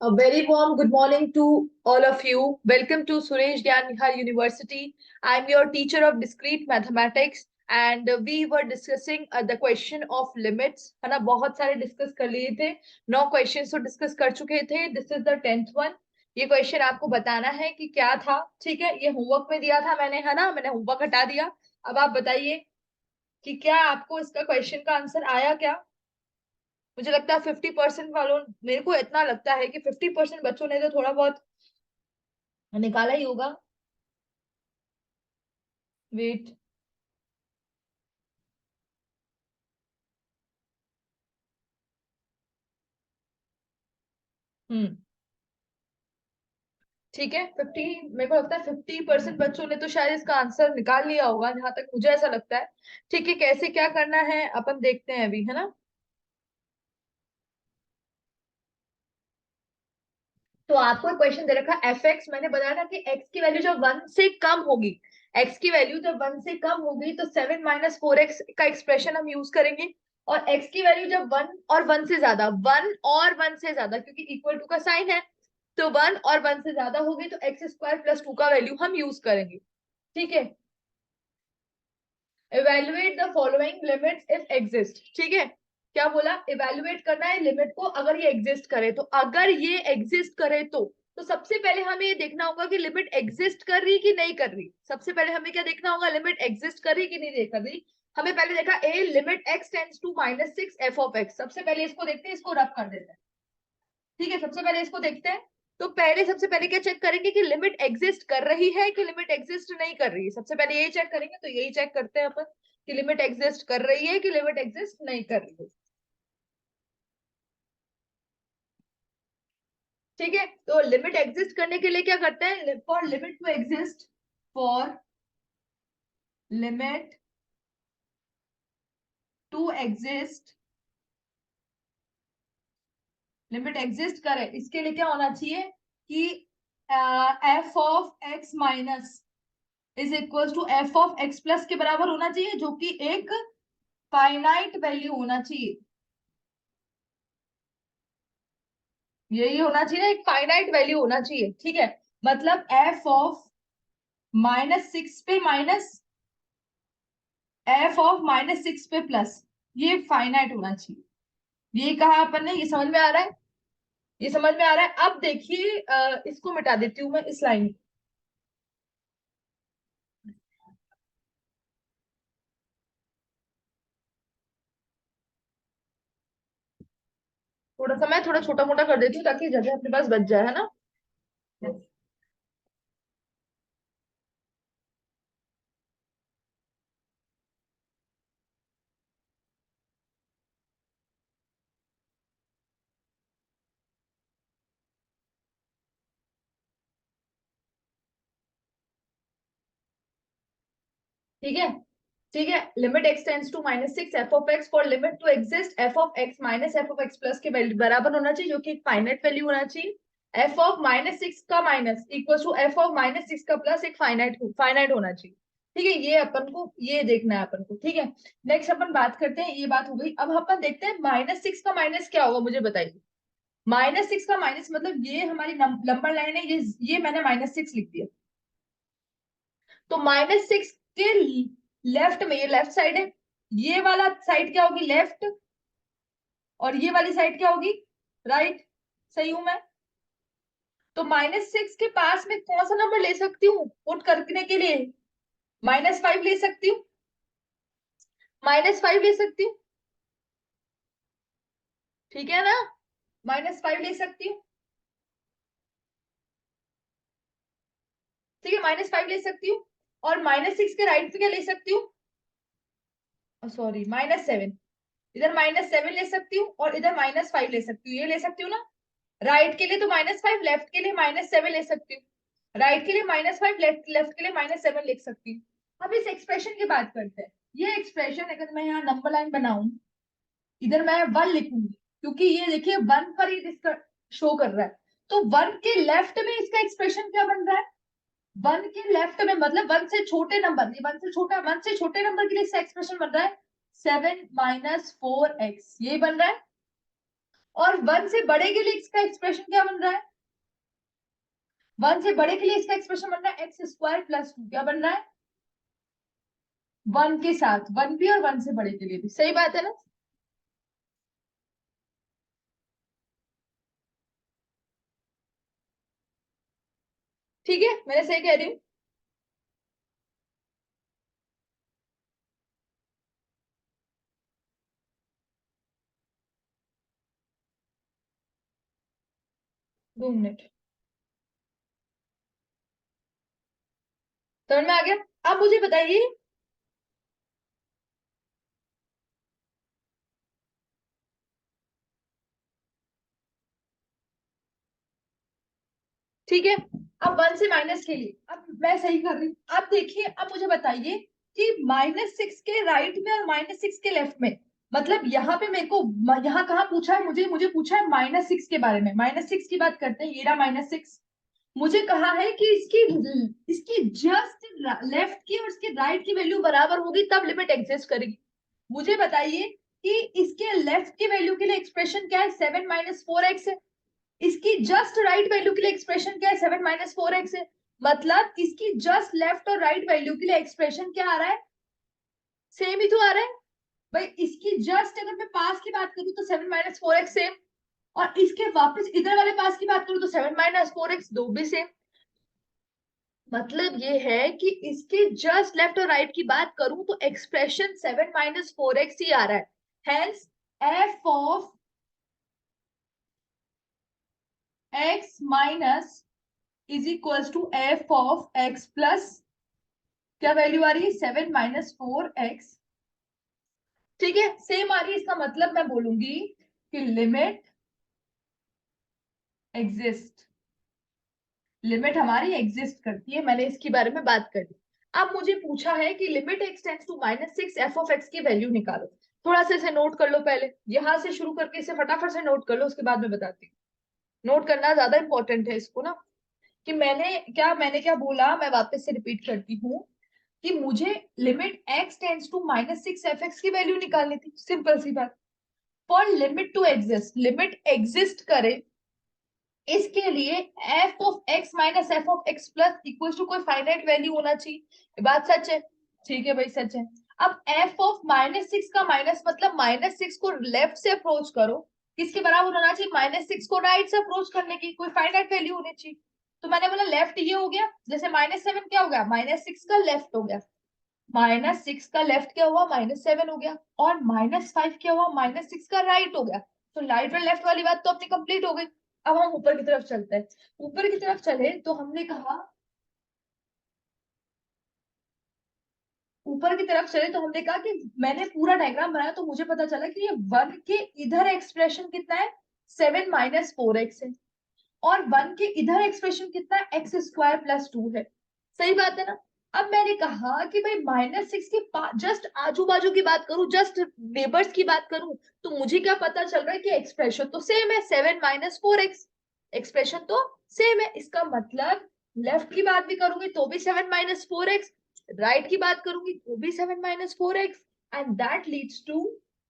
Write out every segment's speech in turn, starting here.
A very warm good morning to all of you. Welcome to Suresh Gyan Nihar University. I'm your teacher of discrete mathematics and we were discussing the question of limits. है ना, बहुत सारे discuss कर लिए थे। 9 question तो discuss कर चुके थे। This is the 10th one. ये क्वेश्चन आपको बताना है कि क्या था। ठीक है, ये होमवर्क में दिया था मैंने, है ना, मैंने होमवर्क हटा दिया। अब आप बताइए कि क्या आपको इसका क्वेश्चन का आंसर आया क्या। मुझे लगता है 50% वालों, मेरे को इतना लगता है कि 50% बच्चों ने तो थोड़ा बहुत निकाला ही होगा। वेट। हम्म। ठीक है, 50। मेरे को लगता है 50% बच्चों ने तो शायद इसका आंसर निकाल लिया होगा, जहां तक मुझे ऐसा लगता है। ठीक है, कैसे क्या करना है अपन देखते हैं अभी, है ना। तो आपको एक क्वेश्चन दे रखा है एफ एक्स। मैंने बताया था कि एक्स की वैल्यू जब 1 से कम होगी, एक्स की वैल्यू जब 1 से कम होगी तो 7 - 4x का एक्सप्रेशन हम यूज करेंगे। और एक्स की वैल्यू जब 1 और 1 से ज्यादा, 1 और 1 से ज्यादा, क्योंकि इक्वल टू का साइन है, तो 1 और 1 से ज्यादा होगी तो x² + 2 का वैल्यू हम यूज करेंगे। ठीक है। Evaluate the following limits if exist. ठीक है, क्या बोला, इवेल्युएट करना है लिमिट को अगर ये एग्जिस्ट करे तो। अगर ये एग्जिस्ट करे तो सबसे पहले हमें ये देखना होगा कि लिमिट एग्जिस्ट कर रही कि नहीं कर रही। सबसे पहले हमें क्या देखना होगा, लिमिट एग्जिस्ट कर रही कि नहीं कर रही। हमें पहले देखा A limit x tends to -6 f of x। सबसे पहले इसको देखते हैं, इसको रब कर देते हैं। ठीक है, सबसे पहले इसको देखते हैं। तो पहले सबसे पहले क्या चेक करेंगे कि लिमिट एग्जिस्ट कर रही है कि लिमिट एग्जिस्ट नहीं कर रही है। सबसे पहले यही चेक करेंगे, तो यही चेक करते हैं अपन कि लिमिट एग्जिस्ट कर रही है कि लिमिट एग्जिस्ट नहीं कर रही है। ठीक है, तो लिमिट एग्जिस्ट करने के लिए क्या करते हैं, for limit to exist, for limit to exist, limit exist करे इसके लिए क्या होना चाहिए कि f of x minus is equal to f of x plus के बराबर होना चाहिए, जो कि एक फाइनाइट वैल्यू होना चाहिए। यही होना चाहिए ना, एक फाइनाइट वैल्यू होना चाहिए। ठीक है, मतलब एफ ऑफ -6 पे माइनस, एफ ऑफ -6 पे प्लस, ये फाइनाइट होना चाहिए। ये कहा अपन ने, ये समझ में आ रहा है, ये समझ में आ रहा है। अब देखिए इसको मिटा देती हूँ मैं, इस लाइन। थोड़ा सा मैं थोड़ा छोटा मोटा कर देती हूँ ताकि जगह अपने पास बच जाए, है ना। ठीक है, ठीक है, limit x tends to -6 f of x, for limit to exist f of x minus f of x plus के बराबर होना चाहिए, जो कि एक फाइनाइट वैल्यू होना चाहिए। एफ ऑफ -6 का minus equal to f of -6 का प्लस एक फाइनाइट फाइनाइट होना चाहिए। ठीक है, ये अपन को ये देखना है अपन को। ठीक है, नेक्स्ट अपन बात करते हैं, ये बात हो गई। अब अपन देखते हैं -6 का माइनस क्या होगा, मुझे बताइए। -6 का माइनस मतलब ये हमारी नंबर लाइन है, ये मैंने -6 लिख दिया। तो -6 के लेफ्ट में, ये लेफ्ट साइड है, ये वाला साइड क्या होगी, लेफ्ट, और ये वाली साइड क्या होगी, राइट। सही हूं मैं। तो -6 के पास में कौन सा नंबर ले सकती हूँ पुट करने के लिए, -5 ले सकती हूँ, -5 ले सकती हूँ। ठीक है ना, -5 ले सकती हूँ। ठीक है, -5 ले सकती हूँ। और -6 के राइट पे क्या ले सकती हूँ, सॉरी, -7। इधर -7 ले सकती हूँ और इधर -5 ले सकती हूँ, ये ले सकती हूँ ना। राइट के लिए तो -5, लेफ्ट के लिए -7 ले सकती हूँ। राइट के लिए -5, लेफ्ट लेफ्ट के लिए -7 लिख सकती हूँ। अब इस एक्सप्रेशन की बात करते हैं। ये एक्सप्रेशन अगर मैं यहाँ नंबर लाइन बनाऊं, इधर मैं 1 लिखूंगी, क्योंकि ये देखिए 1 पर ही इसका शो कर रहा है। तो 1 के लेफ्ट में इसका एक्सप्रेशन क्या बन रहा है, 1 के लेफ्ट में मतलब 1 से छोटे नंबर, ये 1 से छोटा, 1 से छोटे नंबर के लिए इसका एक्सप्रेशन बन रहा है 7 - 4x, ये बन रहा है। और 1 से बड़े के लिए इसका एक्सप्रेशन क्या बन रहा है? 1 से बड़े के लिए इसका एक्सप्रेशन बन रहा है एक्स स्क्वायर प्लस 2। क्या बन रहा है? 1 के साथ 1 भी और 1 से बड़े के लिए भी। सही बात है ना? ठीक है, मैंने सही कह रही हूँ? दो मिनट, समझ में आ गया? आप मुझे बताइए, ठीक है? अब 1 से माइनस के लिए अब मैं सही कर रही हूँ। अब देखिए, अब मुझे बताइए कि -6 के राइट में और -6 के लेफ्ट में, मतलब यहाँ पे मेरे को यहाँ कहाँ पूछा है? मुझे मुझे पूछा है -6 के बारे में। -6 की बात करते हैं, ये रहा -6। मुझे कहा है कि इसकी इसकी जस्ट लेफ्ट की और इसकी राइट की वैल्यू बराबर होगी तब लिमिट एग्जिस्ट करेगी। मुझे बताइए कि इसके लेफ्ट की वैल्यू के लिए एक्सप्रेशन क्या है? 7 - 4x है। इसकी जस्ट राइट वैल्यू के लिए एक्सप्रेशन क्या है? 7 - 4x है। मतलब इसकी जस्ट लेफ्ट और राइट वैल्यू के लिए एक्सप्रेशन क्या आ रहा है? सेम ही तो आ रहा है भाई। इसकी जस्ट अगर मैं पास की बात करूं तो 7 - 4x सेम, और इसके वापस इधर वाले पास की बात करूं तो 7 - 4x, दो भी सेम। मतलब ये है कि इसके जस्ट लेफ्ट और राइट की बात करूं तो एक्सप्रेशन 7 - 4x ही आ रहा है। Hence f of x minus is equals to f of x plus क्या वैल्यू आ रही है? 7 - 4x। ठीक है, सेम आ रही है। इसका मतलब मैं बोलूंगी कि लिमिट एग्जिस्ट, लिमिट हमारी एग्जिस्ट करती है। मैंने इसके बारे में बात कर ली। अब मुझे पूछा है कि limit x tends to -6 f of x की वैल्यू निकालो। थोड़ा सा इसे नोट कर लो पहले, यहां से शुरू करके इसे फटाफट से नोट कर लो, उसके बाद मैं बताती हूँ। नोट करना ज्यादा इंपॉर्टेंट है इसको ना, कि मैंने क्या बोला। मैं वापस से रिपीट करती हूँ कि मुझे limit x tends to -6 f x की वैल्यू निकालनी थी। सिंपल सी बात। For limit to exist, limit exist करे इसके लिए f of x minus f of x plus equal to कोई फाइनाइट वैल्यू होना चाहिए। ये बात सच है? ठीक है भाई, सच है। अब एफ ऑफ -6 का माइनस मतलब -6 को लेफ्ट से अप्रोच करो, किसके बराबर होना चाहिए? -6 को राइट से अप्रोच करने की कोई फाइनाइट वैल्यू होनी चाहिए। तो मैंने बोला लेफ्ट ये हो गया, जैसे -7 क्या हो गया? -6 का लेफ्ट हो गया। -6 का लेफ्ट क्या हुआ? -7 हो गया। और -5 क्या हुआ? -6 का राइट हो गया। तो राइट और लेफ्ट वाली बात तो अपनी कंप्लीट हो गई। अब हम ऊपर की तरफ चलते हैं। ऊपर की तरफ चले तो हमने कहा, ऊपर की तरफ चले तो हमने कहा कि मैंने पूरा डायग्राम बनाया तो मुझे पता चला कि ये 1 के इधर एक्सप्रेशन कितना है? 7 - 4x है। और 1 के इधर एक्सप्रेशन कितना है? एक्स स्क्वायर प्लस 2 है। सही बात है ना? अब मैंने कहा कि भाई -6 के जस्ट आजू बाजू की बात करूं, जस्ट नेबर्स की बात करूं, तो मुझे क्या पता चल रहा है कि एक्सप्रेशन तो सेम है, 7 - 4x। एक्सप्रेशन तो सेम है। इसका मतलब लेफ्ट की बात भी करूंगी तो भी 7 - 4x, राइट की बात करूंगी तो भी 7 - 4x, and that leads to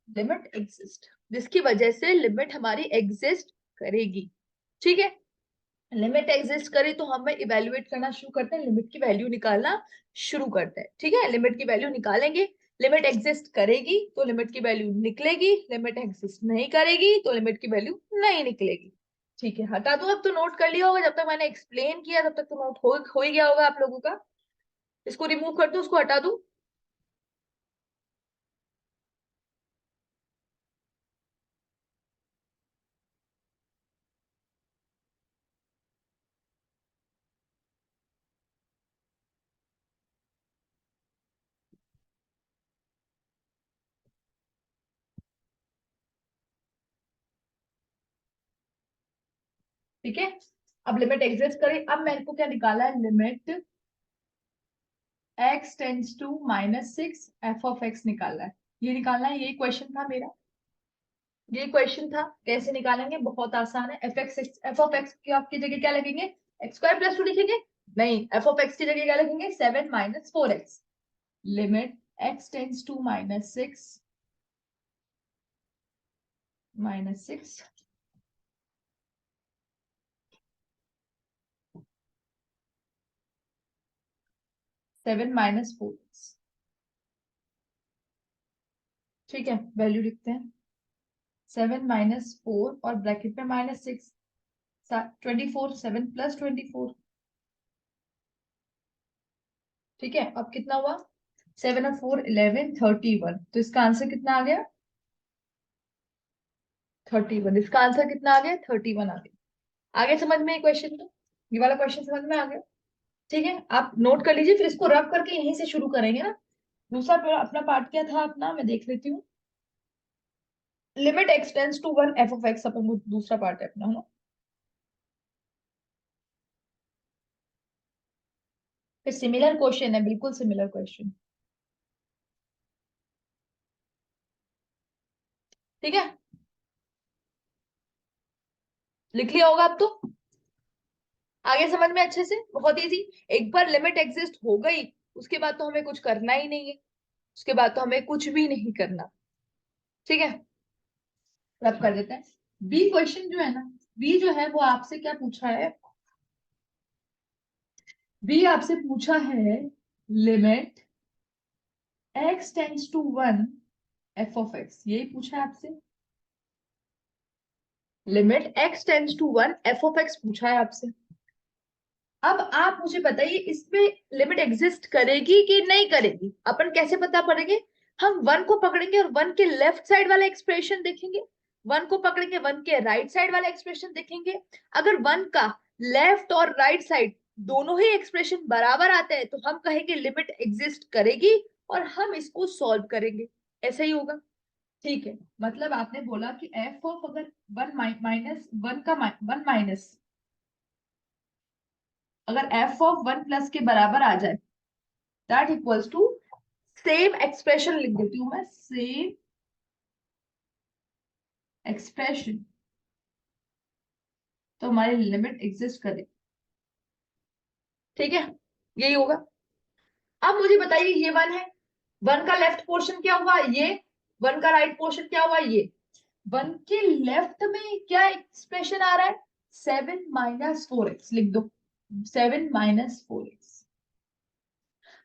limit exist, जिसकी वजह से लिमिट हमारी एग्जिस्ट करेगी। ठीक है? लिमिट एग्जिस्ट करे तो हमें इवेल्युएट करना शुरू करते हैं, लिमिट की वैल्यू निकालना शुरू करते हैं। ठीक है? लिमिट की वैल्यू निकालेंगे, लिमिट एग्जिस्ट करेगी तो लिमिट की वैल्यू निकलेगी, लिमिट एग्जिस्ट नहीं करेगी तो लिमिट की वैल्यू नहीं निकलेगी। ठीक है, हटा दो। अब तो नोट कर लिया होगा, जब तक मैंने एक्सप्लेन किया तब तक तो नोट हो ही गया होगा आप लोगों का। इसको रिमूव कर दो, उसको हटा दो। ठीक है, अब लिमिट एग्जिस्ट करे। अब मेरे को क्या निकाला है? Limit x tends to -6 f of x निकालना है। ये निकालना है, ये क्वेश्चन था मेरा। ये क्वेश्चन था, कैसे निकालेंगे? बहुत आसान है। एफ ऑफ एक्स की आपकी जगह क्या लगेंगे? एक्स स्क्वायर प्लस 2 लिखेंगे? नहीं, एफ ऑफ एक्स की जगह क्या लिखेंगे? 7 - 4x। Limit x tends to -6 -6 7 minus 4x। ठीक है, वैल्यू लिखते हैं 7 - 4 और ब्रैकेट में -6, 24, 7 + 24। ठीक है, अब कितना हुआ, 7 और 4 11, 31। तो इसका आंसर कितना आ गया, 31। इसका आंसर कितना आ गया, 31 आ गया। आगे समझ में क्वेश्चन तो, ये वाला क्वेश्चन समझ में आ गया। ठीक है, आप नोट कर लीजिए, फिर इसको रब करके यहीं से शुरू करेंगे ना। दूसरा अपना पार्ट क्या था अपना, मैं देख लेती हूँ। Limit x tends to 1 f of x, अपन को दूसरा पार्ट है अपना, है ना। फिर सिमिलर क्वेश्चन है, बिल्कुल सिमिलर क्वेश्चन। ठीक है, लिख लिया होगा अब तो। आगे समझ में अच्छे से, बहुत इजी। एक बार लिमिट एग्जिस्ट हो गई, उसके बाद तो हमें कुछ करना ही नहीं है, उसके बाद तो हमें कुछ भी नहीं करना। ठीक है, रब कर देते हैं। बी क्वेश्चन जो है ना, बी जो है वो आपसे क्या पूछा है, बी आपसे पूछा है limit x tends to 1 f of x, यही पूछा है आपसे। Limit x tends to 1 f of x पूछा है आपसे। अब आप मुझे बताइए, इसमें लिमिट एग्जिस्ट करेगी कि नहीं करेगी, अपन कैसे पता पड़ेंगे। हम वन को पकड़ेंगे और वन के लेफ्ट साइड वाला एक्सप्रेशन देखेंगे, वन को पकड़ेंगे, वन के राइट साइड वाला एक्सप्रेशन देखेंगे। अगर वन का लेफ्ट और राइट साइड दोनों ही एक्सप्रेशन बराबर आते हैं तो हम कहेंगे लिमिट एग्जिस्ट करेगी, और हम इसको सॉल्व करेंगे। ऐसा ही होगा। ठीक है, मतलब आपने बोला कि एफ ऑफ अगर वन माइनस वन का वन माइनस, अगर एफ ऑफ 1 प्लस के बराबर आ जाए, that equals to, same expression लिख देती हूं मैं, सेम एक्सप्रेशन, तो हमारी लिमिट एग्जिस्ट करे। ठीक है, यही होगा। अब मुझे बताइए, ये वन है, वन का लेफ्ट पोर्शन क्या हुआ ये, वन का राइट पोर्शन क्या हुआ ये। वन के लेफ्ट में क्या एक्सप्रेशन आ रहा है, 7 - 4x लिख दो, 7 - 4x।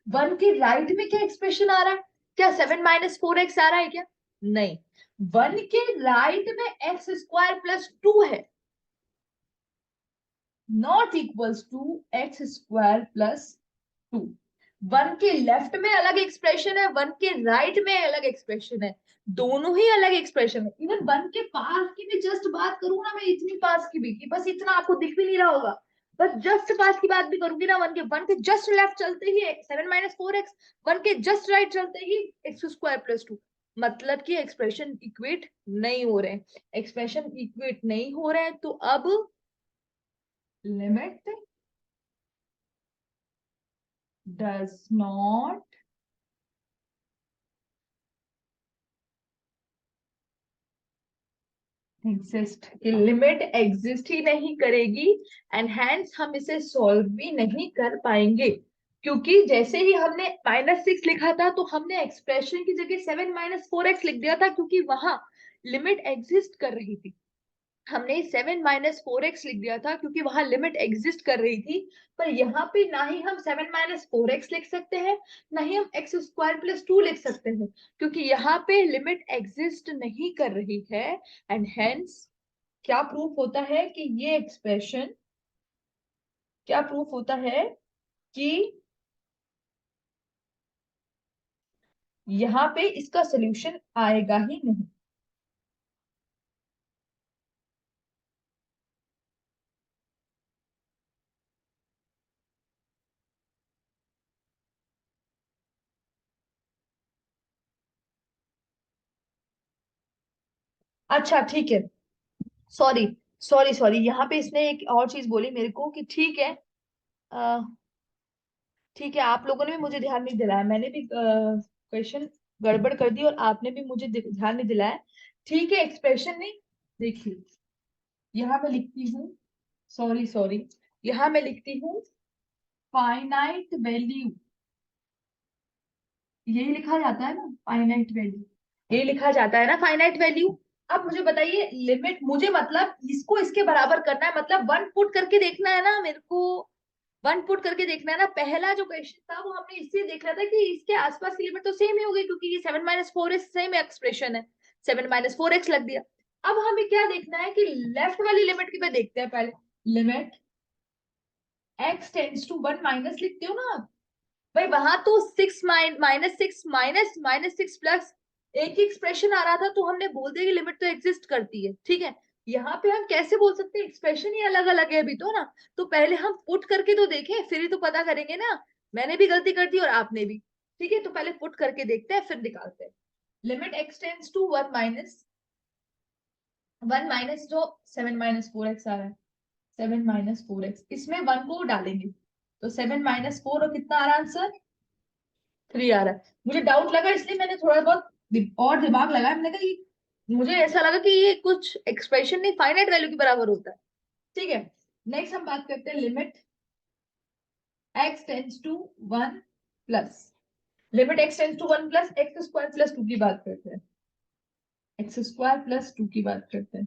वन के राइट में क्या एक्सप्रेशन आ रहा है, क्या 7 - 4x आ रहा है क्या, नहीं। वन के राइट में x² + 2 है, not equals to x² + 2। One के लेफ्ट में अलग एक्सप्रेशन है, वन के राइट में अलग एक्सप्रेशन है, दोनों ही अलग एक्सप्रेशन है। इवन वन के पास की भी जस्ट बात करूँ ना मैं, इतनी पास की भी, कि बस इतना आपको दिख भी नहीं रहा होगा, बस जस्ट पास की बात भी करूंगी ना, वन के जस्ट लेफ्ट चलते ही 7 - 4x, वन के जस्ट राइट चलते ही x² + 2। मतलब कि एक्सप्रेशन इक्वेट नहीं हो रहे हैं, एक्सप्रेशन इक्वेट नहीं हो रहे हैं, तो अब limit does not exist, limit exist ही नहीं करेगी, एंड हैंस हम इसे सॉल्व भी नहीं कर पाएंगे। क्योंकि जैसे ही हमने -6 लिखा था, तो हमने एक्सप्रेशन की जगह 7 - 4x लिख दिया था, क्योंकि वहां लिमिट एग्जिस्ट कर रही थी। हमने 7 - 4x लिख दिया था क्योंकि वहां लिमिट एग्जिस्ट कर रही थी। पर यहाँ पे ना ही हम 7 - 4x लिख सकते हैं, ना ही हम x² + 2 लिख सकते हैं, क्योंकि यहाँ पे लिमिट एग्जिस्ट नहीं कर रही है। एंड हेंस क्या प्रूफ होता है कि ये एक्सप्रेशन, क्या प्रूफ होता है कि यहाँ पे इसका सोल्यूशन आएगा ही नहीं। अच्छा ठीक है, सॉरी सॉरी सॉरी, यहाँ पे इसने एक और चीज बोली मेरे को कि ठीक है, ठीक है, आप लोगों ने भी मुझे ध्यान नहीं दिलाया, मैंने भी क्वेश्चन गड़बड़ कर दी और आपने भी मुझे ध्यान नहीं दिलाया। ठीक है, एक्सप्रेशन नहीं, देखिए यहाँ मैं लिखती हूँ, सॉरी सॉरी, यहाँ मैं लिखती हूँ फाइनाइट वैल्यू, यही लिखा जाता है ना फाइनाइट वैल्यू, यही लिखा जाता है ना फाइनाइट वैल्यू। अब मुझे बताइए लिमिट, मुझे मतलब इसको इसके बराबर करना है, मतलब वन पुट करके देखना है ना मेरे को, वन पुट करके देखना है ना। पहला जो क्वेश्चन था वो हमने इसलिए देख रहा था कि इसके आसपास की लिमिट तो सेम ही होगी, क्योंकि ये 7 - 4 सेम एक्सप्रेशन है, 7 - 4x लग दिया। अब हमें क्या देखना है कि लेफ्ट वाली लिमिट की पे देखते हैं पहले। Limit x tends to 1 minus लिखते हो ना आप, भाई वहां तो 6 - 6 - 6 प्लस एक ही एक्सप्रेशन आ रहा था, तो हमने बोल दिया कि लिमिट तो एग्जिस्ट करती है, ठीक है। यहाँ पे हम कैसे बोल सकते हैं, एक्सप्रेशन ही अलग अलग है अभी तो ना। तो पहले हम पुट करके तो देखें, फिर ही तो पता करेंगे ना। मैंने भी गलती कर दी और आपने भी, ठीक है। तो पहले पुट करके देखते हैं, फिर निकालते हैं। Limit x tends to 1 minus जो 7 - 4x आ रहा है, 7 - 4x, इसमें 1 को डालेंगे तो 7 - 4, और कितना आ रहा है आंसर, 3 आ रहा है। मुझे डाउट लगा इसलिए मैंने थोड़ा बहुत और दिमाग लगाया। मैंने कहा मुझे ऐसा लगा कि ये कुछ एक्सप्रेशन नहीं, फाइनाइट वैल्यू के बराबर होता है, ठीक है। नेक्स्ट हम बात करते हैं limit x tends to 1 plus, limit x tends to 1 plus x square plus 2 की बात करते हैं, एक्स स्क्वायर प्लस 2 की बात करते हैं।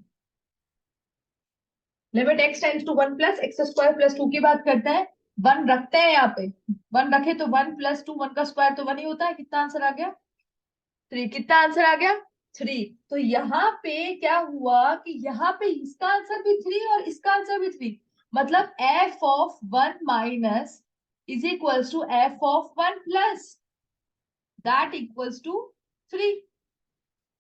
Limit x tends to 1 plus x square plus 2 की बात करते हैं। 1 रखते हैं यहाँ पे, 1 रखे तो 1 प्लस 2, 1 का स्क्वायर तो 1 ही होता है। कितना आंसर आ गया, 3। कितना आंसर आ गया, 3। तो यहाँ पे क्या हुआ कि यहाँ पे इसका आंसर भी 3 और इसका आंसर भी 3, मतलब f of 1 minus is equals to f of 1 plus, that equals to 3।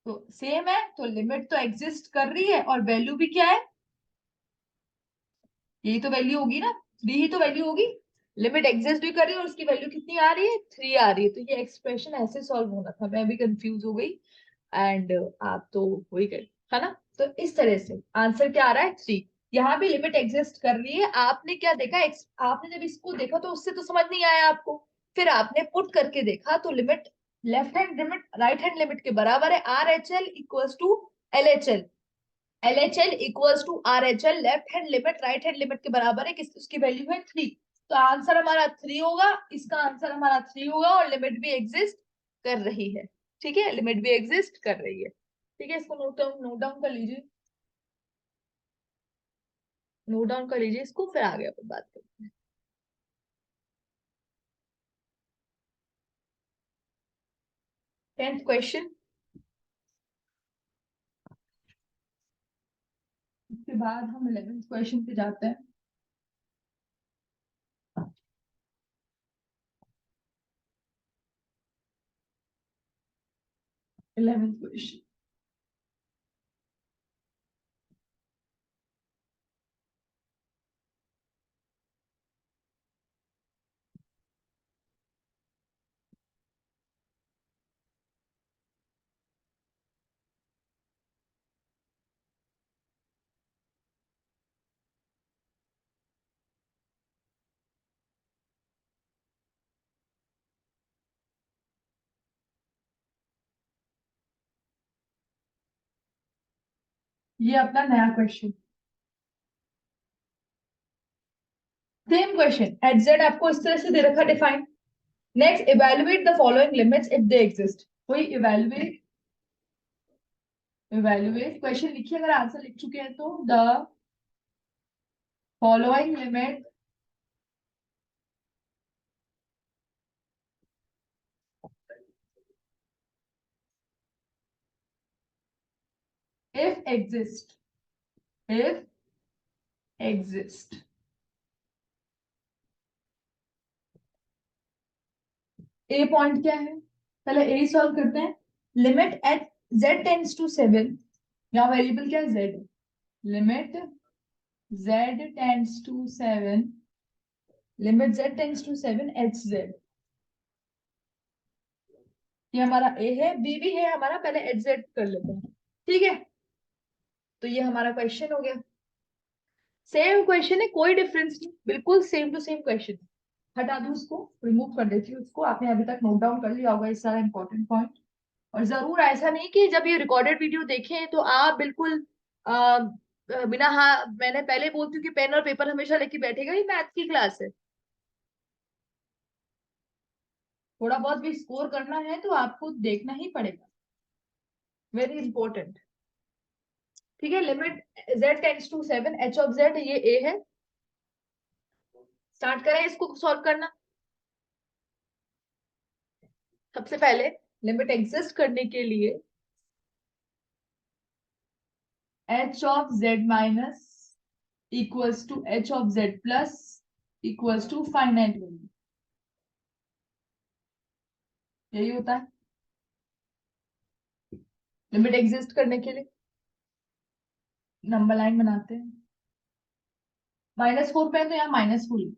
तो सेम है, तो लिमिट तो एग्जिस्ट कर रही है और वैल्यू भी क्या है, यही तो वैल्यू होगी ना, 3 ही तो वैल्यू होगी। लिमिट एग्जिस्ट भी कर रही है और उसकी वैल्यू कितनी आ रही है, 3 आ रही है। तो ये एक्सप्रेशन ऐसे सॉल्व होना था, मैं भी कंफ्यूज हो गई एंड आप तो हो ही गए, है ना। तो इस तरह से आंसर क्या आ रहा है, 3। यहाँ भी लिमिट एग्जिस्ट कर रही है। आपने क्या देखा, आपने जब इसको देखा तो उससे तो समझ नहीं आया आपको, फिर आपने पुट करके देखा तो limit left hand limit right hand limit के बराबर है, R H L equals to L H L, L H L equals to R H L. Left hand limit right hand limit के बराबर है, उसकी वैल्यू है 3। तो आंसर हमारा 3 होगा, इसका आंसर हमारा 3 होगा, और लिमिट भी एग्जिस्ट कर रही है, ठीक है, लिमिट भी एग्जिस्ट कर रही है, ठीक है। इसको नोट डाउन कर लीजिए, नोट डाउन कर लीजिए इसको, फिर आगे अपन बात करते हैं। 10th क्वेश्चन, उसके बाद हम 11th क्वेश्चन पे जाते हैं। 11th क्वेश्चन, ये अपना नया question, same question, at z आपको इस तरह से दे रखा define. Next evaluate the following limits if they exist. कोई इवेलुएट, इवेलुएट क्वेश्चन लिखिए, अगर आंसर लिख चुके हैं तो, the following limit if exist, if exist। A point क्या है, पहले ए सॉल्व करते हैं। Limit at z tends to 7, यहाँ वेरिएबल क्या है, z, limit z tends to 7, limit z tends to 7 H Z, ये हमारा ए है, बी भी है हमारा, पहले एच जेड कर लेते हैं, ठीक है। तो ये हमारा क्वेश्चन हो गया, सेम क्वेश्चन है, कोई डिफरेंस नहीं, बिल्कुल सेम टू सेम क्वेश्चन। हटा दूं इसको, रिमूव कर देती हूँ इसको, आपने अभी तक नोट डाउन कर लिया होगा ये सारा इंपॉर्टेंट पॉइंट। और जरूर ऐसा नहीं कि जब ये रिकॉर्डेड वीडियो देखें तो आप बिल्कुल आ, बिना, हाँ मैंने पहले बोलती हूँ कि पेन और पेपर हमेशा लेके बैठेगा, ही मैथ की क्लास है, थोड़ा बहुत भी स्कोर करना है तो आपको देखना ही पड़ेगा, वेरी इंपॉर्टेंट, ठीक है। Limit z tends to 7 h of z, ये ए है, स्टार्ट करें इसको सॉल्व करना। सबसे पहले लिमिट एग्जिस्ट करने के लिए h of z minus equals to h of z plus equals to finite value, यही होता है लिमिट एग्जिस्ट करने के लिए। नंबर लाइन बनाते हैं, -4 पे है तो यहाँ -4,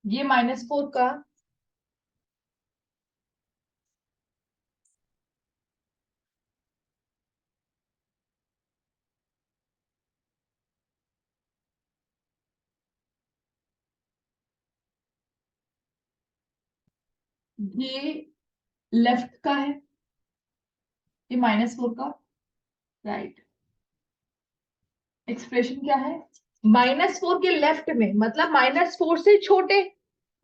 ये -4 का ये लेफ्ट का है, ये -4 का राइट। एक्सप्रेशन क्या है, -4 के लेफ्ट में मतलब -4 से छोटे,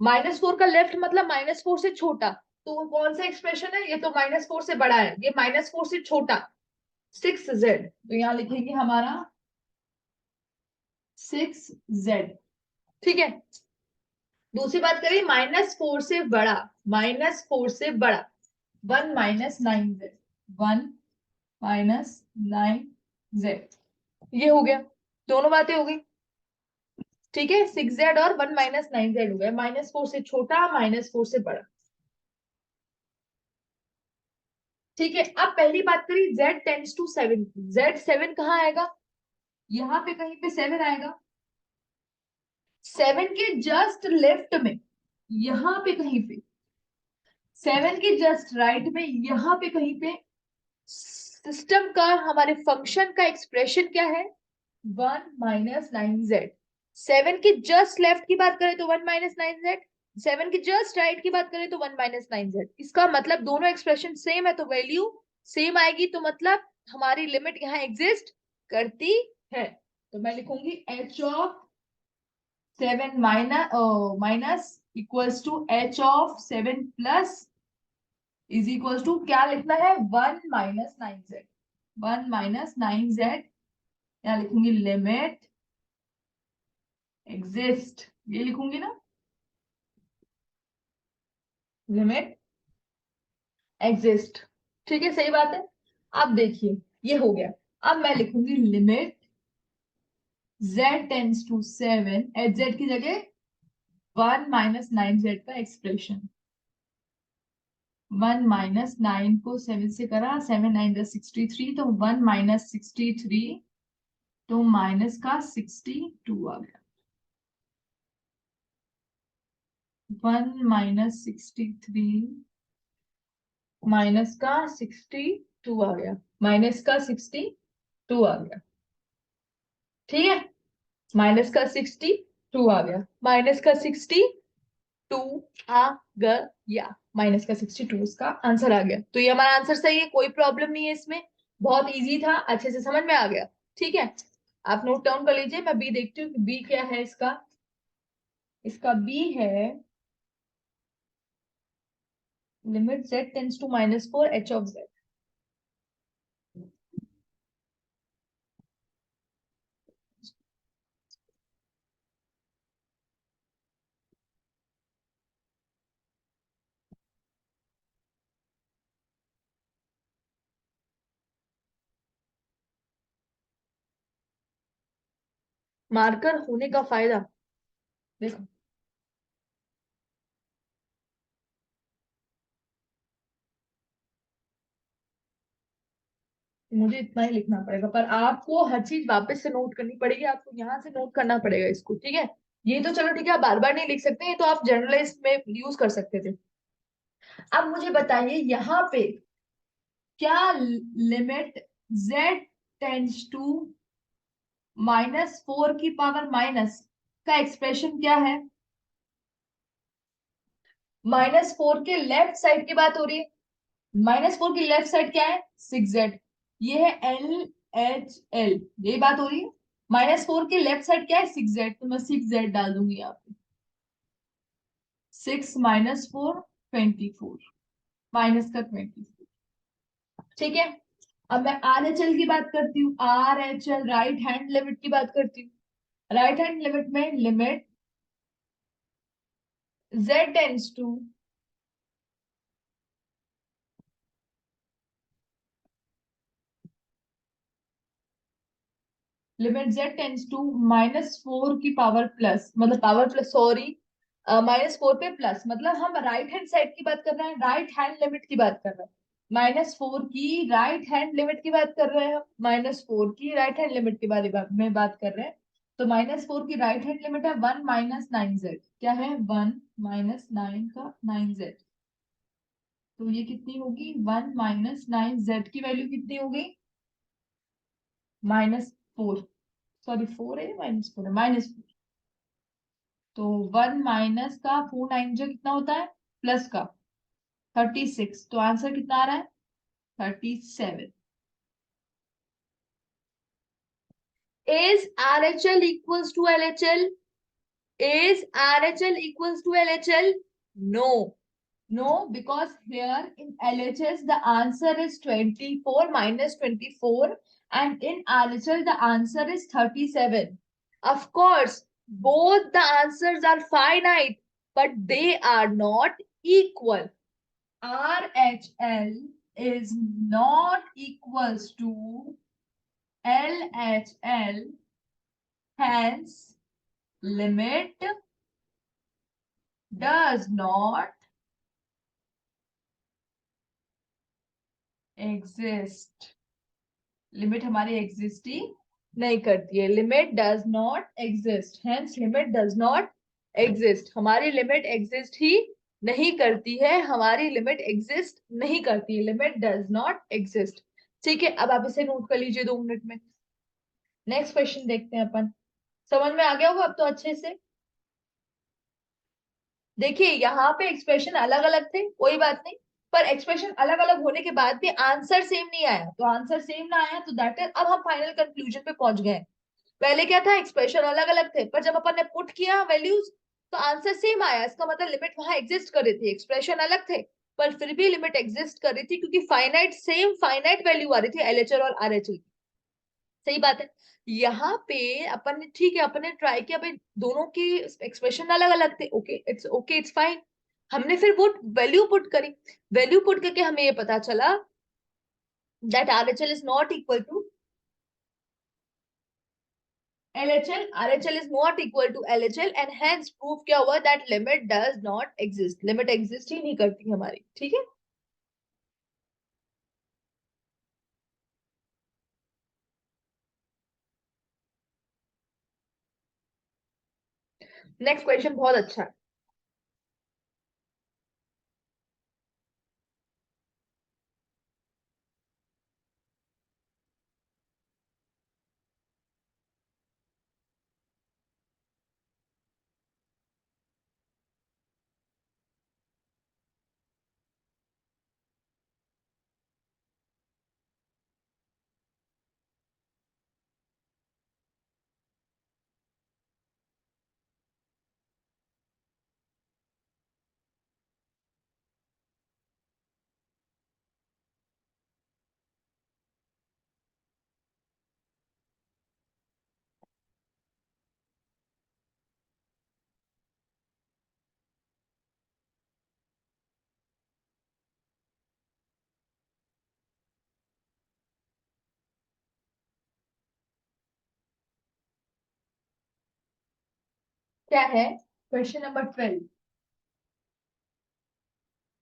-4 का लेफ्ट मतलब -4 से छोटा, तो वो कौन सा एक्सप्रेशन है, ये तो -4 से बड़ा है, ये -4 से छोटा 6z, तो यहाँ लिखेंगे हमारा 6z। ठीक है, दूसरी बात करें -4 से बड़ा, -4 से बड़ा 1 - 9z, 1 - 9z, ये हो गया, दोनों बातें हो गई। ठीक है, 6z और 1 - 9z हो गया, -4 से छोटा -4 से बड़ा। ठीक है, अब पहली बात करी z टेंड्स टू 7, z 7 कहाँ आएगा, यहाँ पे कहीं पे 7 आएगा, 7 के जस्ट लेफ्ट में, यहाँ पे कहीं पे, 7 के जस्ट राइट में, यहाँ पे कहीं पे सिस्टम का, हमारे फंक्शन का एक्सप्रेशन क्या है, 1 - 9z। 7 के जस्ट लेफ्ट की बात करें तो 1 - 9z, 7 की जस्ट राइट की बात करें तो 1 - 9z। इसका मतलब दोनों एक्सप्रेशन सेम है तो वैल्यू सेम आएगी, तो मतलब हमारी लिमिट यहाँ एग्जिस्ट करती है। तो मैं लिखूंगी h of 7 minus equals to h of 7 plus is equals to क्या लिखना है, 1 - 9z, 1 - 9z। यहाँ लिखूंगी लिमिट एग्जिस्ट, ये लिखूंगी ना, लिमिट एग्जिस्ट। ठीक है, सही बात है। अब देखिए ये हो गया, अब मैं लिखूंगी limit z tends to 7, H Z की जगह 1 - 9z का एक्सप्रेशन, 1 - 9 को 7 से करा, 7 9 63, तो 1 - 63, तो माइनस का 62 आ गया, 1 - 63 माइनस का 62 आ गया, माइनस का 62 आ गया। ठीक है, माइनस का 62 आ गया, माइनस का 62 आ गया, माइनस का 62 इसका आंसर आ गया। तो ये हमारा आंसर सही है, कोई प्रॉब्लम नहीं है इसमें, बहुत इजी था, अच्छे से समझ में आ गया। ठीक है, आप नोट डाउन कर लीजिए, मैं बी देखती हूँ कि बी क्या है इसका। इसका बी है limit z tends to -4 h of z। Marker होने का फायदा देखो, मुझे इतना ही लिखना पड़ेगा, पर आपको हर चीज वापस से नोट करनी पड़ेगी, आपको यहाँ से नोट करना पड़ेगा इसको। ठीक है, ये तो चलो ठीक है, आप बार बार नहीं लिख सकते, ये तो आप जर्नलाइज में यूज कर सकते थे। अब मुझे बताइए यहाँ पे क्या लिमिट z टेंड्स टू -4 की पावर माइनस का एक्सप्रेशन क्या है, -4 के लेफ्ट साइड की बात हो रही है, -4 की लेफ्ट साइड क्या है, 6z, ये है LHL, यही बात हो रही है। -4 की लेफ्ट साइड क्या है, 6z, तो मैं 6z डाल दूंगी यहाँ पे, 6 - 4 24, माइनस का 24। ठीक है, अब मैं RHL की बात करती हूँ, RHL राइट हैंड लिमिट की बात करती हूँ। राइट हैंड लिमिट में limit z tends to limit z tends to -4 की पावर प्लस, मतलब पावर प्लस, सॉरी, -4 पे प्लस, मतलब हम राइट हैंड साइड की बात कर रहे हैं, राइट हैंड लिमिट की बात कर रहे हैं। -4 की राइट हैंड लिमिट की बात कर रहे हैं हम, -4 की राइट हैंड लिमिट के बारे में बात कर रहे हैं। तो -4 की राइट हैंड लिमिट है 1 - 9z। क्या है? 1 - 9 का 9z। तो ये कितनी होगी? 1 - 9z की वैल्यू कितनी होगी? -4, सॉरी 4 है, -4 है, -4। तो 1 माइनस का 4 9 जो कितना होता है? प्लस का 36। तो आंसर कितना आ रहा है? 37। Is RHL equals to LHL? Is RHL equals to LHL? No. No, because here in LHS the answer is 24 minus 24, and in RHL the answer is 37. Of course, both the answers are finite, but they are not equal. RHL is not equals to LHL, hence limit does not exist. Limit हमारी exist ही नहीं करती है, limit does not exist, hence limit does not exist. हमारी limit exist ही नहीं करती है, हमारी लिमिट एग्जिस्ट नहीं करती है, लिमिट डज नॉट एग्जिस्ट। ठीक है, अब आप इसे नोट कर लीजिए 2 मिनट में। नेक्स्ट क्वेश्चन देखते हैं अपन। समझ में आ गया होगा अब तो अच्छे से। देखिए यहाँ पे एक्सप्रेशन अलग अलग थे, कोई बात नहीं, पर एक्सप्रेशन अलग अलग होने के बाद भी आंसर सेम नहीं आया, तो आंसर सेम ना आया तो दैट इज, अब हम फाइनल कंक्लूजन पे पहुंच गए। पहले क्या था? एक्सप्रेशन अलग अलग थे, पर जब अपन ने पुट किया वैल्यूज तो आंसर सेम आया, इसका मतलब लिमिट वहां एग्जिस्ट कर रही थी, एक्सप्रेशन अलग थे पर फिर भी लिमिट एग्जिस्ट कर रही थी, क्योंकि फाइनाइट, सेम फाइनाइट वैल्यू आ रही थी एलएचएल और आरएचएल। सही बात है। यहाँ पे अपन ने, ठीक है, अपन ने ट्राई किया भाई, दोनों की एक्सप्रेशन अलग अलग थे, ओके, इट्स फाइन। हमने फिर वो वैल्यू पुट करी, वैल्यू पुट करके हमें ये पता चला that RHL is not equal to LHL, RHL is not equal to LHL, and hence proof क्या हुआ? that limit does not exist, limit exist ही नहीं करती हमारी। ठीक है, नेक्स्ट क्वेश्चन बहुत अच्छा है। क्या है क्वेश्चन नंबर 12?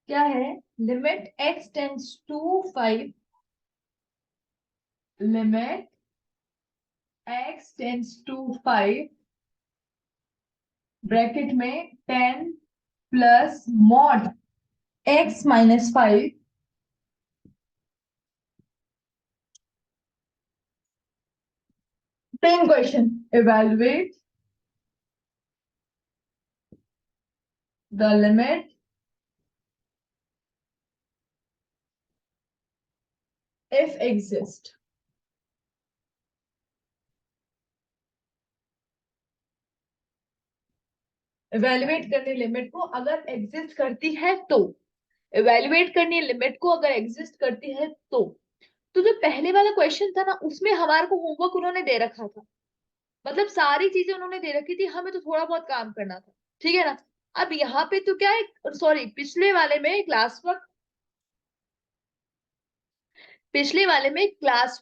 क्या है? Limit x tends to 5, limit x tends to 5 bracket में 10 plus mod x -5, same question, evaluate the limit if exist। Evaluate करनी लिमिट को अगर एग्जिस्ट करती है तो, इवेल्युएट करनी लिमिट को अगर एग्जिस्ट करती है तो जो पहले वाला क्वेश्चन था ना, उसमें हमारे को होमवर्क उन्होंने दे रखा था, मतलब सारी चीजें उन्होंने दे रखी थी, हमें तो थोड़ा बहुत काम करना था। ठीक है ना? अब यहाँ पे तो क्या है, सॉरी पिछले वाले में क्लास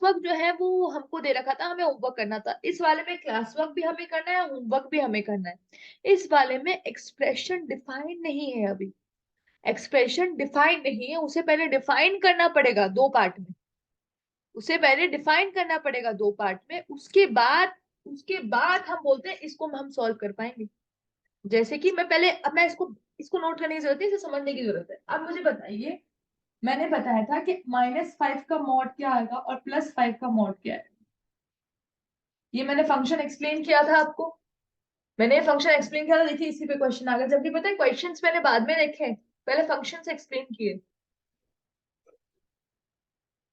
वर्क जो है वो हमको दे रखा था, हमें होमवर्क करना था। इस वाले में क्लास वर्क भी हमें करना है, होमवर्क भी हमें करना है। इस वाले में एक्सप्रेशन डिफाइन नहीं है अभी, एक्सप्रेशन डिफाइन नहीं है, उसे पहले डिफाइन करना पड़ेगा दो पार्ट में, उसे पहले डिफाइन करना पड़ेगा दो पार्ट में, उसके बाद हम बोलते हैं इसको हम सॉल्व कर पाएंगे। जैसे कि मैं पहले, अब मैं इसको नोट करने की जरूरत है, इसे समझने की जरूरत है। अब मुझे बताइए, मैंने बताया था कि -5 का मॉड क्या आएगा और +5 का मॉड क्या है। ये मैंने फंक्शन एक्सप्लेन किया था आपको, मैंने फंक्शन एक्सप्लेन किया था, देखिए इसी पे क्वेश्चन आ गया। जबकि पता है क्वेश्चंस मैंने बाद में देखे, पहले फंक्शंस एक्सप्लेन किए।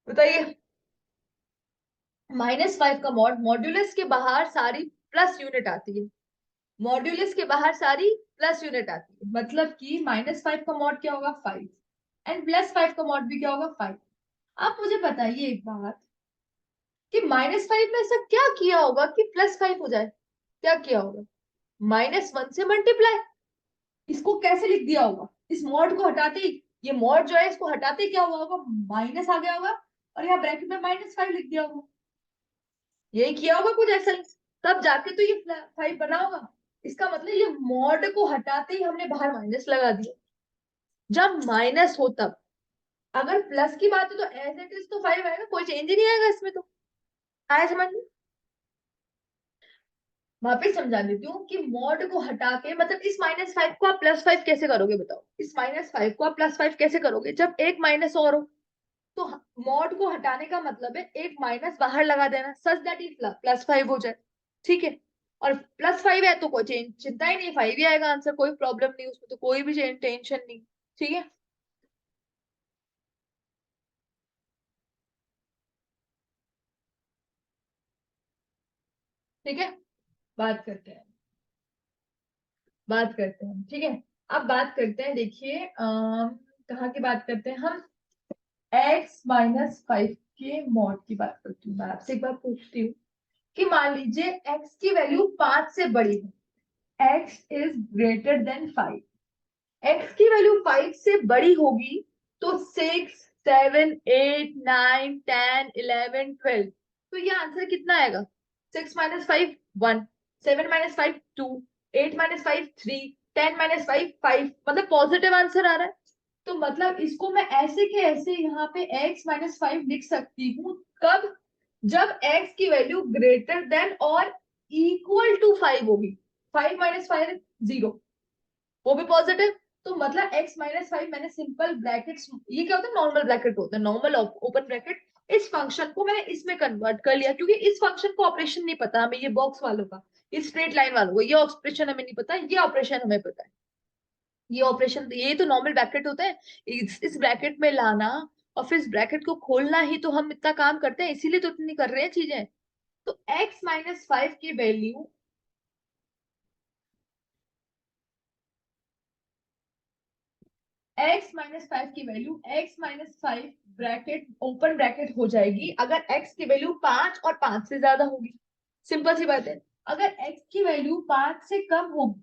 बताइए, -5 का मॉड, मॉड्यूलस के बाहर सारी प्लस यूनिट आती है, मॉड्यूलस के बाहर सारी प्लस यूनिट आती है, मतलब कि -5 का मॉड क्या होगा 5, एंड +5 का मॉड भी क्या होगा 5। आप मुझे बताइए एक बात, कि -5 में ऐसा क्या किया होगा कि +5 हो जाए, क्या किया होगा? -1 से मल्टीप्लाई, इसको कैसे लिख दिया होगा, इस मॉड को हटाते ही, ये मॉड जो है इसको हटाते ही क्या हुआ होगा, माइनस आ गया होगा, और यहाँ ब्रैकेट में -5 लिख दिया होगा। यही किया होगा कुछ ऐसा ही, तब जाके तो ये 5 बना होगा। इसका मतलब ये मॉड को हटाते ही हमने बाहर माइनस लगा दिया, जब माइनस हो तब। अगर प्लस की बात है तो एज इट इज तो 5 आएगा, कोई चेंज ही नहीं आएगा इसमें तो। आया समझ में? वापिस समझा देती हूँ कि मॉड को हटा के, मतलब इस -5 को आप +5 कैसे करोगे बताओ, इस -5 को आप +5 कैसे करोगे जब एक माइनस और हो। तो मॉड को हटाने का मतलब है एक माइनस बाहर लगा देना, सच दैट इज +5 हो जाए, ठीक है। और +5 है तो कोई चिंता ही नहीं, 5 ही आएगा आंसर, कोई प्रॉब्लम नहीं उसमें, तो कोई भी टेंशन नहीं, ठीक है। ठीक है, बात करते हैं, बात करते हैं, ठीक है। अब बात करते हैं, देखिए कहाँ की बात करते हैं हम, x-5 के मॉड की बात करती हूँ। मैं आपसे एक बात पूछती हूँ कि मान लीजिए x की वैल्यू 5 से बड़ी है, x is greater than 5, x की वैल्यू 5 से बड़ी होगी तो 6, 7, 8, 9, 10, 11, 12, तो ये आंसर कितना आएगा? 6 - 5 1, 7 - 5 2, 8 - 5 3, 10 - 5 5, मतलब पॉजिटिव आंसर आ रहा है। तो मतलब इसको मैं ऐसे के ऐसे यहाँ पे x-5 लिख सकती हूँ, कब? जब x की वैल्यू ग्रेटर देन और इक्वल टू 5 होगी। 5 - 5 0, वो भी पॉजिटिव। तो मतलब x-5 मैंने सिंपल ब्रैकेट्स, ये क्या होता है, नॉर्मल ब्रैकेट होता है, नॉर्मल ओपन ब्रैकेट। इस फंक्शन को मैंने इसमें कन्वर्ट कर लिया, क्योंकि इस फंक्शन को ऑपरेशन नहीं पता हमें, ये बॉक्स वालों का, ये स्ट्रेट लाइन वालों को ये ऑपरेशन हमें नहीं पता, ये ऑपरेशन हमें पता है। ये ऑपरेशन, ये तो नॉर्मल ब्रैकेट होता है, इस ब्रैकेट में लाना और फिर इस ब्रैकेट को खोलना ही तो हम इतना काम करते हैं, इसीलिए तो इतनी कर रहे हैं चीजें। तो x-5 की वैल्यू, x-5 की value x-5 bracket open bracket हो जाएगी अगर x की वैल्यू 5 और 5 से ज्यादा होगी। सिंपल सी बात है, अगर x की वैल्यू 5 से कम होगी,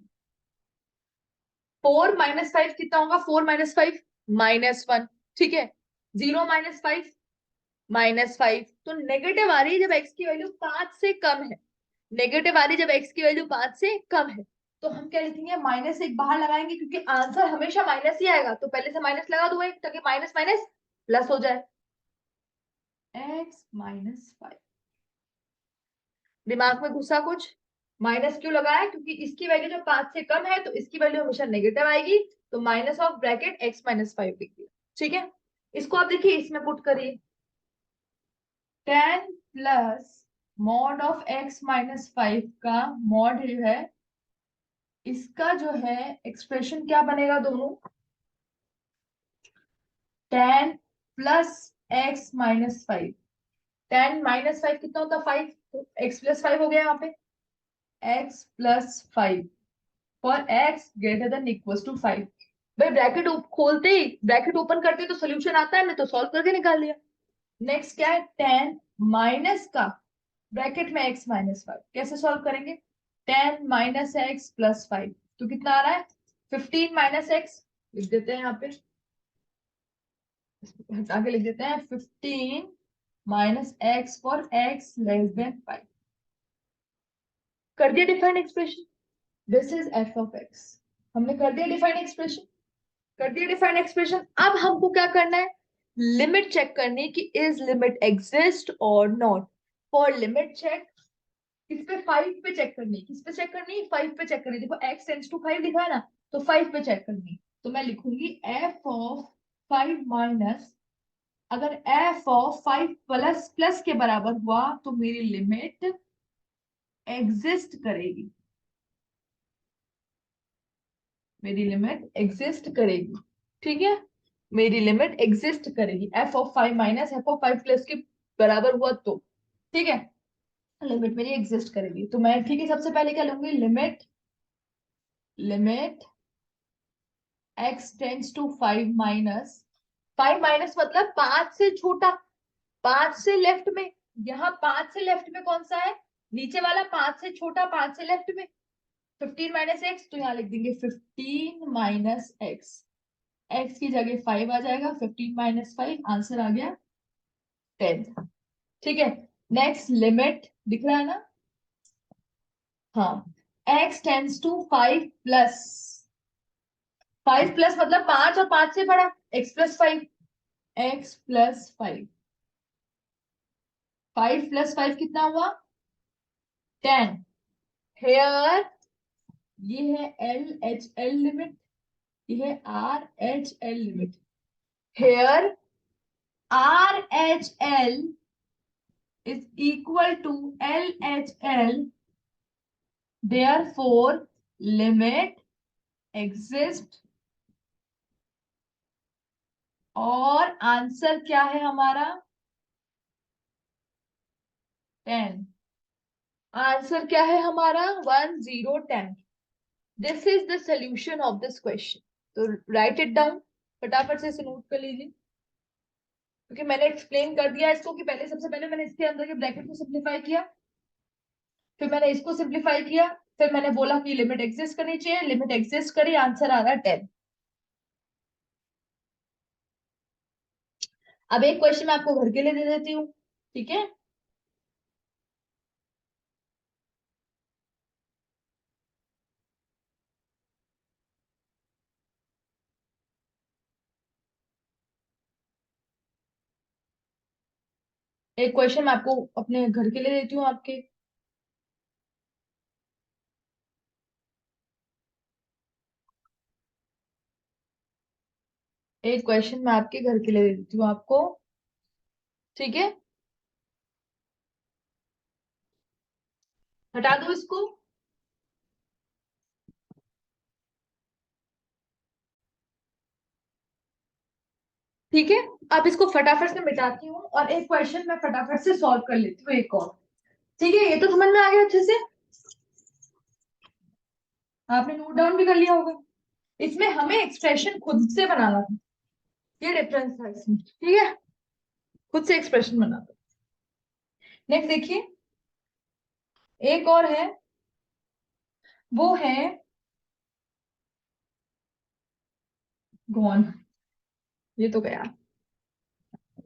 4 - 5 कितना होगा, 4 - 5 -1, ठीक है। 0 - 5 -5, तो नेगेटिव आ रही है जब x की वैल्यू 5 से कम है, नेगेटिव आ रही है जब x की वैल्यू 5 से कम है। तो हम क्या लिखेंगे, -1 बाहर लगाएंगे, क्योंकि आंसर हमेशा माइनस ही आएगा, तो पहले से माइनस लगा दो एक, ताकि माइनस माइनस प्लस हो जाए। x-5, दिमाग में घुसा कुछ? माइनस क्यों लगाया, क्योंकि इसकी वैल्यू जब 5 से कम है तो इसकी वैल्यू हमेशा नेगेटिव आएगी, तो माइनस ऑफ ब्रैकेट x-5 लिख दिया, ठीक है। इसको आप देखिए इसमें पुट करिए, 10 प्लस मॉड ऑफ x-5 का मॉड जो है, इसका जो है एक्सप्रेशन क्या बनेगा दोनों, 10 प्लस x-5, 10 - 5 कितना होता है 5, तो x+5 हो गया यहाँ पे, x+5 for x greater than equal to 5। भाई ब्रैकेट खोलते ही, ब्रैकेट ओपन करते ही तो सोल्यूशन आता है, मैं तो सॉल्व करके निकाल लिया। नेक्स्ट क्या है, 10 माइनस का ब्रैकेट में x-5, कैसे सॉल्व करेंगे, 10 - x + 5, तो कितना आ रहा है 15 माइनस एक्स लिख देते हैं, यहाँ पे हटा के लिख देते हैं 15 minus x for x less than 5। कर दिया defined expression, this is F of x. हमने कर दिया डिफाइंड एक्सप्रेशन, कर दिया डिफाइंड एक्सप्रेशन। अब हमको क्या करना है, लिमिट चेक करनी है कि इज लिमिट एग्जिस्ट और नॉट। फॉर लिमिट चेक किस पे, 5 पे चेक करनी है, किस पे चेक करनी है, 5 पे चेक करनी है। देखो x टेंड्स टू 5 लिखा है ना, तो 5 पे चेक करनी है। तो मैं लिखूंगी f ऑफ 5 माइनस, अगर f ऑफ 5 प्लस प्लस के बराबर हुआ तो मेरी लिमिट एग्जिस्ट करेगी, मेरी लिमिट एग्जिस्ट करेगी। ठीक है, मेरी लिमिट एग्जिस्ट करेगी, f of 5 minus f of 5 plus के बराबर हुआ तो। ठीक है, लिमिट मेरी एग्जिस्ट करेगी। तो मैं ठीक है, सबसे पहले क्या लूंगी, limit, limit x tends to 5 minus, 5 minus मतलब 5 से छोटा, 5 से लेफ्ट में। यहाँ 5 से लेफ्ट में कौन सा है, नीचे वाला 5 से छोटा, 5 से लेफ्ट में 15 माइनस एक्स, तो यहाँ लिख देंगे 15 माइनस एक्स, एक्स की जगह 5 आ जाएगा, 15 माइनस 5, आंसर आ गया 10। ठीक है, नेक्स्ट लिमिट दिख रहा है ना, हाँ, x tends to 5 plus, 5 plus मतलब 5 और 5 से बड़ा, x plus 5, x plus 5, 5 plus 5 कितना हुआ 10। हेयर ये है एल एच एल लिमिट, ये है R H L limit. Here R H L is equal to LHL, therefore limit exist, और आंसर क्या है हमारा 10। आंसर क्या है हमारा 1 0 10। This is the solution of this question. तो राइट इट डाउन, फटाफट से इसे नोट कर लीजिए, क्योंकि मैंने एक्सप्लेन कर दिया इसको कि पहले, सबसे पहले मैंने इसके अंदर के ब्रैकेट को सिंप्लीफाई किया, फिर मैंने इसको सिंप्लीफाई किया, फिर मैंने बोला कि लिमिट एग्जिस्ट करनी चाहिए, लिमिट एग्जिस्ट करी, आंसर आ रहा है 10। अब एक क्वेश्चन मैं आपको घर के लिए दे देती हूँ, ठीक है। एक क्वेश्चन मैं आपको अपने घर के लिए देती हूँ आपके, एक क्वेश्चन मैं आपके घर के लिए दे देती हूँ आपको, ठीक है। हटा दो इसको, ठीक है। अब इसको फटाफट से मिटाती हूँ और एक क्वेश्चन मैं फटाफट से सॉल्व कर लेती हूँ, एक और, ठीक है। ये तो समझ में आ गया अच्छे से, आपने नोट डाउन भी कर लिया होगा। इसमें हमें एक्सप्रेशन खुद से बनाना था, ये डिफरेंस था इसमें, ठीक है, खुद से एक्सप्रेशन बनाना। नेक्स्ट देखिए, एक और है, वो है गॉन, ये तो गया।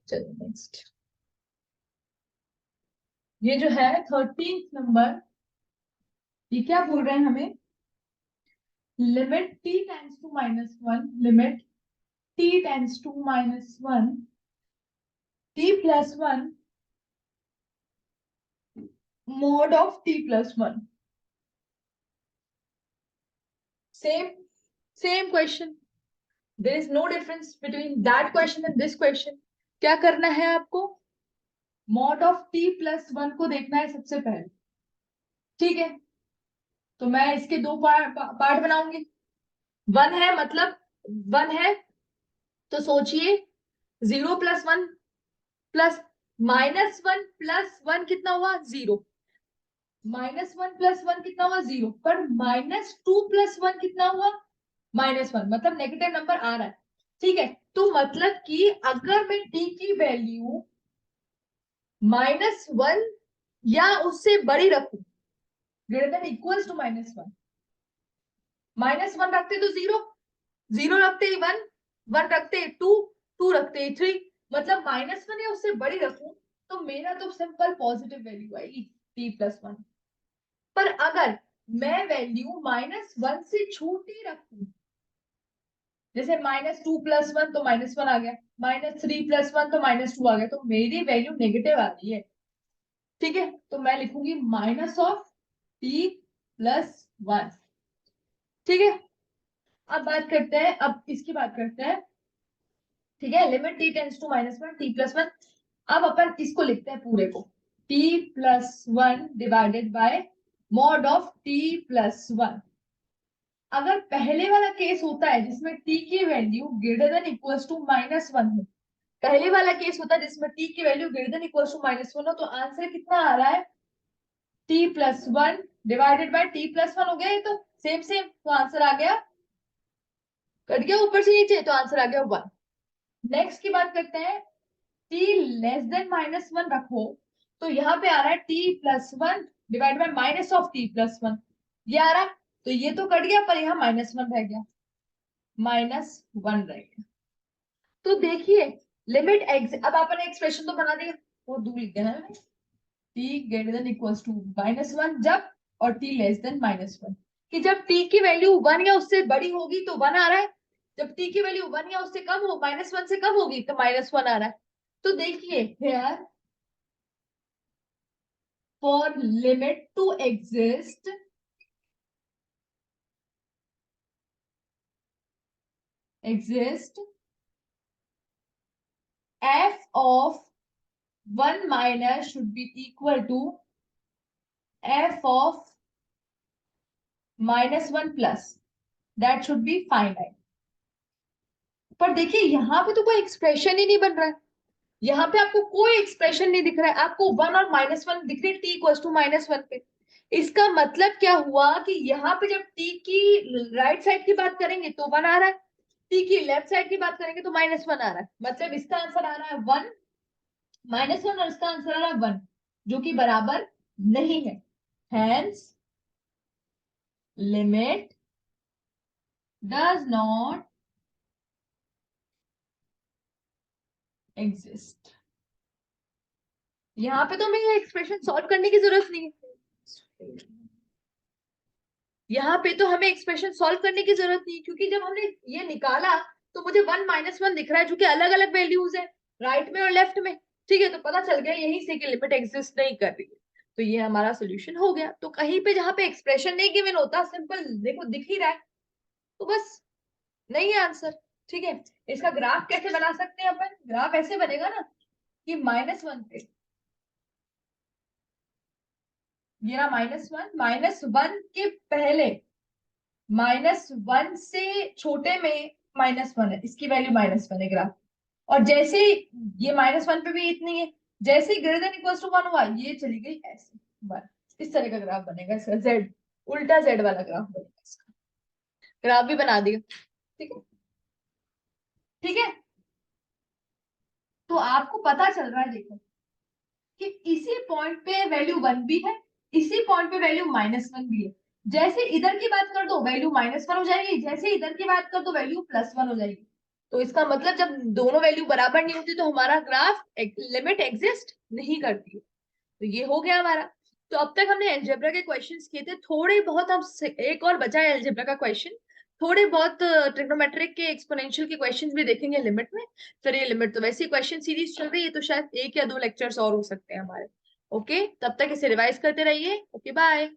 चलो नेक्स्ट, ये जो है 13th नंबर, ये क्या बोल रहे हैं हमें, limit t tends to -1, limit t tends to -1, t plus 1 mod of t plus 1। Same, same question, there is no difference between that question and this question. क्या करना है आपको, mod ऑफ t प्लस 1 को देखना है सबसे पहले, ठीक है। तो मैं इसके दो पार्ट बनाऊंगी, 1 है मतलब 1 है, तो सोचिए 0 प्लस 1 प्लस -1 प्लस 1 कितना हुआ 0, -1 प्लस 1 कितना हुआ 0, पर -2 प्लस 1 कितना हुआ -1, मतलब नेगेटिव नंबर आ रहा है, ठीक है। तो मतलब कि अगर मैं t की वैल्यू -1 या उससे बड़ी रखूं, ग्रेटर देन इक्वल्स टू -1, -1 रखते तो 0, 0 रखते 1, 1 रखते 2, 2 रखते 3, मतलब -1 या उससे बड़ी रखूं तो मेरा तो सिंपल पॉजिटिव वैल्यू आएगी t+1। पर अगर मैं वैल्यू -1 से छोटी रखूं, जैसे -2+1 तो -1 आ गया, -3+1 तो -2 आ गया, तो मेरी वैल्यू नेगेटिव आ रही है। ठीक है, तो मैं लिखूंगी -t+1। ठीक है, अब बात करते हैं, अब इसकी बात करते हैं। ठीक है, limit t tends to -1 t+1। अब अपन इसको लिखते हैं पूरे को, t+1 divided by mod of t+1। अगर पहले वाला केस होता है जिसमें t की value greater than equals to -1 हो, पहले वाला केस होता है जिसमें t की value greater than equals to -1 हो, तो आंसर कितना आ रहा है, t+1 डिवाइडेड बाय t+1 हो गया, ये तो सेम सेम, तो आंसर आ गया, कट गया ऊपर से नीचे, तो आंसर आ गया 1। नेक्स्ट की बात करते हैं, t लेस देन -1 रखो, तो यहाँ पे आ रहा है t+1 divide by minus of t+1, ये आ रहा है, तो ये तो कट गया, पर यहाँ -1 रह गया, -1 रह गया। तो देखिए लिमिट एक्स, अब आपने एक्सप्रेशन तो बना दिया, वो दूर लिख देना है, t greater than equals to -1 जब, और t लेस देन -1, कि जब t की वैल्यू 1 या उससे बड़ी होगी तो 1 आ रहा है, जब t की वैल्यू 1 या उससे कम हो, -1 से कम होगी तो -1 आ रहा है। तो देखिए here for limit to exist f of 1 minus should be equal to f of -1 plus, that should be finite। पर देखिए यहाँ पे तो कोई एक्सप्रेशन ही नहीं बन रहा है, यहाँ पे आपको कोई एक्सप्रेशन नहीं दिख रहा है, आपको 1 और -1 दिख रही है t इक्वल्स टू -1 पे। इसका मतलब क्या हुआ कि यहाँ पे जब t की राइट साइड की बात करेंगे तो 1 आ रहा है, t की लेफ्ट साइड की बात करेंगे तो -1 आ रहा है, मतलब इसका आंसर आ रहा है 1, -1, और इसका आंसर आ रहा है 1, जो कि बराबर नहीं है। Hence limit does not exist। यहाँ पे तो हमें ये एक्सप्रेशन सॉल्व करने की जरूरत नहीं है, यहाँ पे तो हमें एक्सप्रेशन सॉल्व करने की जरूरत नहीं, क्योंकि जब हमने ये निकाला तो मुझे 1 -1 दिख रहा है, जो कि अलग अलग वैल्यूज है राइट में और लेफ्ट में। ठीक है, तो पता चल गया यहीं से कि लिमिट एग्जिस्ट नहीं कर रही है, तो ये हमारा सोल्यूशन हो गया। तो कहीं पे जहां पे एक्सप्रेशन नहीं गिवन होता, सिंपल देखो दिख ही रहा है, तो बस नहीं है आंसर। ठीक है, इसका ग्राफ कैसे बना सकते हैं अपन, ग्राफ ऐसे बनेगा ना कि -1 पे, ये रहा -1 के पहले, -1 से छोटे में -1 है, इसकी वैल्यू -1 है ग्राफ, और जैसे ये -1 पे भी इतनी है, जैसे ही ग्रेटर देन इक्वल्स टू 1 हुआ, ये चली गई ऐसे 1, इस तरह का ग्राफ बनेगा इसका, जेड उल्टा जेड वाला ग्राफ बनेगा इसका, ग्राफ भी बना दिया। ठीक है, ठीक है, तो आपको पता चल रहा है देखो कि इसी पॉइंट पे वैल्यू 1 भी है, इसी पॉइंट पे वैल्यू -1 भी है, जैसे इधर की बात कर दो वैल्यू -1 हो जाएगी, जैसे इधर की बात कर दो वैल्यू +1 हो जाएगी। तो इसका मतलब जब दोनों वैल्यू बराबर नहीं होती तो हमारा ग्राफ लिमिट एग्जिस्ट नहीं करती है। तो ये हो गया हमारा। तो अब तक हमने अलजेब्रा के क्वेश्चंस किए थे, थोड़े बहुत हम एक और बचा है अलजेब्रा का क्वेश्चन, थोड़े बहुत ट्रिग्नोमेट्रिक के एक्सपोनेंशियल के क्वेश्चंस भी देखेंगे लिमिट में। फिर ये लिमिट तो वैसे क्वेश्चन सीरीज चल रही है, तो शायद 1 या 2 लेक्चर्स और हो सकते हैं हमारे। ओके, तब तक इसे रिवाइज करते रहिए। Okay, bye.